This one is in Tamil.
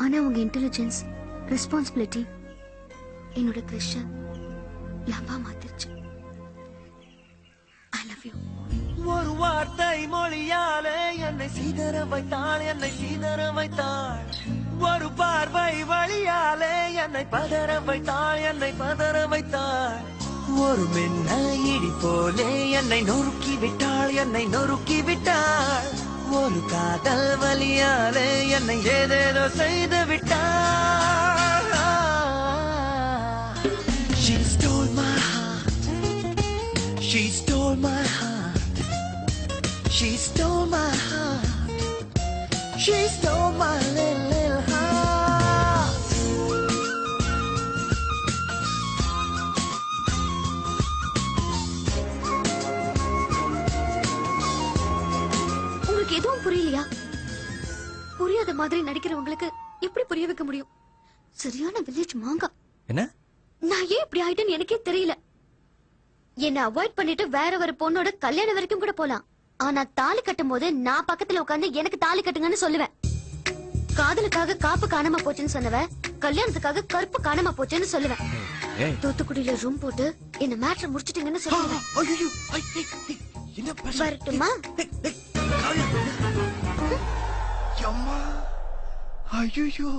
ஆனா உங்க இன்டெலிஜென்ஸ், ரெஸ்பான்சிபிலிட்டி என்னோட கிரஷ லவ்வா மாத்திருச்சு. I love you. ஒரு வார்த்தை மொழியாலே என்னை சீதற வைத்தாள், என்னை சீதற வைத்தாள். ஒரு பார்வை வழியாலே என்னை பதற வைத்தாள், என்னை பதற வைத்தாள். ஒரு மின்னல் இடி போலே என்னை நொறுக்கி விட்டாள், என்னை நொறுக்கி விட்டாள். ஒரு காதல் வலியாலே என்னை ஏதேதோ செய்து விட்டாள். She stole my heart, she stole my heart, she stole my heart, she stole my little heart. உங்களுக்கு எதுவும் புரியலையா? புரியாத மாதிரி நடிக்கிறவங்களுக்கு எப்படி புரிய வைக்க முடியும்? சரியான வில்லேஜ் மாங்கா. என்ன? நான் ஏன் இப்படி ஆயிட்டேன்னு எனக்கே தெரியல. என்ன அவாய்ட் பண்ணிட்டு வேற ஒரு பொண்ணோட கல்யாணம் வரைக்கும் கூட போலாம். ஆனா தாலி கட்டும் போது நான் பக்கத்துல உட்கார்ந்து எனக்கு தாலி கட்டுங்கன்னு சொல்லுவேன். காதலுக்காக காப்பு காணாம போச்சுன்னு சொன்னவன் கல்யாணத்துக்காக கருப்பு காணாம போச்சுன்னு சொல்லுவேன். தூத்துக்குடியில ரூம் போட்டு என்ன மேட்ரை முடிச்சிட்டீங்கன்னு சொல்லுவேன். வரட்டுமா? ஐயோ